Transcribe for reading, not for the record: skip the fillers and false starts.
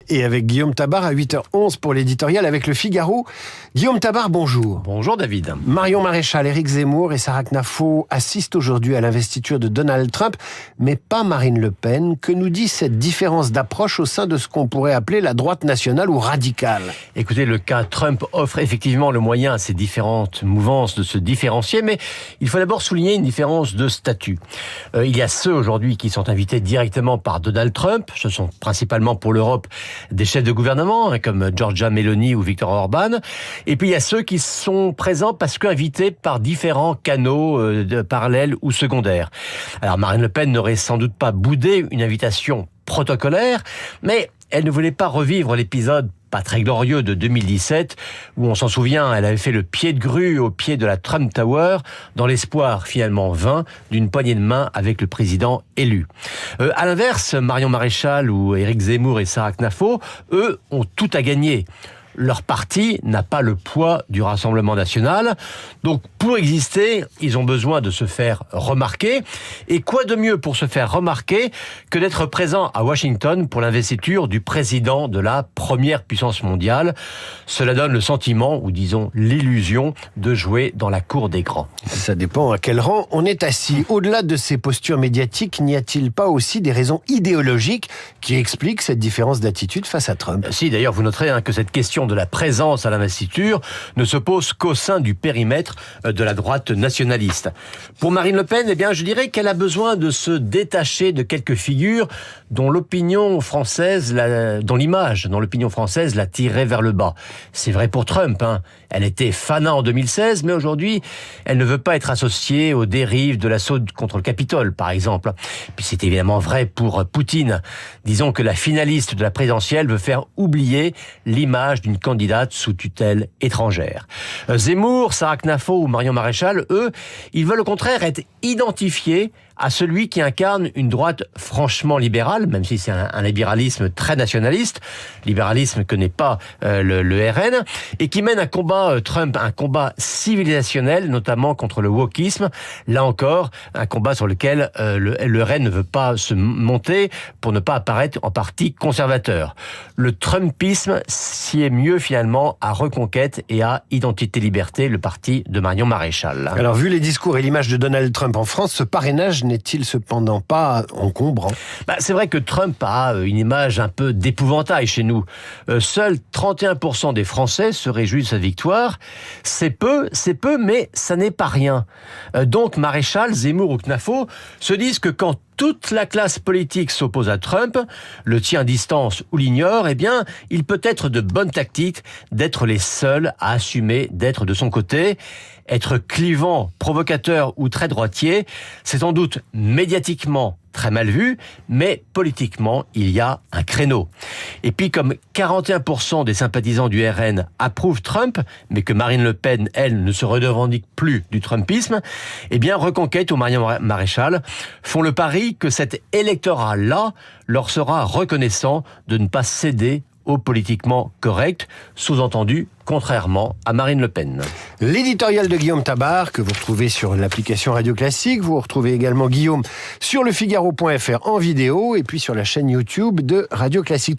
et avec Guillaume Tabar à 8h11 pour l'éditorial avec Le Figaro. Guillaume Tabar, bonjour. Bonjour David. Marion Maréchal, Éric Zemmour et Sarah Knafo assistent aujourd'hui à l'investiture de Donald Trump, mais pas Marine Le Pen. Que nous dit cette différence d'approche au sein de ce qu'on pourrait appeler la droite nationale ou radicale? Écoutez, le cas Trump offre effectivement le moyen à ces différentes mouvances de se différencier, mais il faut d'abord souligner une différence de statut. Il y a ceux aujourd'hui qui sont invités directement par Donald Trump. Ce sont principalement pour l'Europe des chefs de gouvernement, comme Giorgia Meloni ou Viktor Orban. Et puis il y a ceux qui sont présents parce qu'invités par différents canaux parallèles ou secondaires. Alors Marine Le Pen n'aurait sans doute pas boudé une invitation protocolaire, mais elle ne voulait pas revivre l'épisode pas très glorieux de 2017, où on s'en souvient, elle avait fait le pied de grue au pied de la Trump Tower, dans l'espoir finalement vain d'une poignée de main avec le président élu. À l'inverse, Marion Maréchal ou Éric Zemmour et Sarah Knafo, eux, ont tout à gagner. Leur parti n'a pas le poids du Rassemblement national. Donc, pour exister, ils ont besoin de se faire remarquer. Et quoi de mieux pour se faire remarquer que d'être présent à Washington pour l'investiture du président de la première puissance mondiale. Cela donne le sentiment, ou disons l'illusion, de jouer dans la cour des grands. Ça dépend à quel rang on est assis. Au-delà de ces postures médiatiques, n'y a-t-il pas aussi des raisons idéologiques qui expliquent cette différence d'attitude face à Trump? Si, d'ailleurs, vous noterez que cette question de la présence à l'investiture ne se pose qu'au sein du périmètre de la droite nationaliste. Pour Marine Le Pen, je dirais qu'elle a besoin de se détacher de quelques figures dont l'opinion française l'a tirée vers le bas. C'est vrai pour Trump, Elle était fanat en 2016, mais aujourd'hui, elle ne veut pas être associée aux dérives de l'assaut contre le Capitole, par exemple. Puis c'est évidemment vrai pour Poutine. Disons que la finaliste de la présidentielle veut faire oublier l'image d'une candidate sous tutelle étrangère. Zemmour, Sarah Knafo ou Marion Maréchal, eux, ils veulent au contraire être identifiés à celui qui incarne une droite franchement libérale, même si c'est un libéralisme très nationaliste, libéralisme que n'est pas le RN, et qui mène un combat Trump, un combat civilisationnel, notamment contre le wokisme. Là encore, un combat sur lequel le RN ne veut pas se monter pour ne pas apparaître en parti conservateur. Le Trumpisme s'y est mieux finalement à Reconquête et à Identité Liberté, le parti de Marion Maréchal. Alors, vu les discours et l'image de Donald Trump en France, ce parrainage n'est-il cependant pas encombrant? C'est vrai que Trump a une image un peu d'épouvantail chez nous. Seuls 31% des Français se réjouissent de sa victoire. C'est peu, mais ça n'est pas rien. Donc Maréchal, Zemmour ou Knafo se disent que quand toute la classe politique s'oppose à Trump, le tient à distance ou l'ignore, il peut être de bonne tactique d'être les seuls à assumer d'être de son côté. Être clivant, provocateur ou très droitier, c'est sans doute médiatiquement très mal vu, mais politiquement, il y a un créneau. Et puis, comme 41% des sympathisants du RN approuvent Trump, mais que Marine Le Pen, elle, ne se revendique plus du Trumpisme, Reconquête ou Marion Maréchal font le pari que cet électorat-là leur sera reconnaissant de ne pas céder au politiquement correct, sous-entendu contrairement à Marine Le Pen. L'éditorial de Guillaume Tabar, que vous retrouvez sur l'application Radio Classique. Vous retrouvez également Guillaume sur lefigaro.fr en vidéo et puis sur la chaîne YouTube de Radio Classique.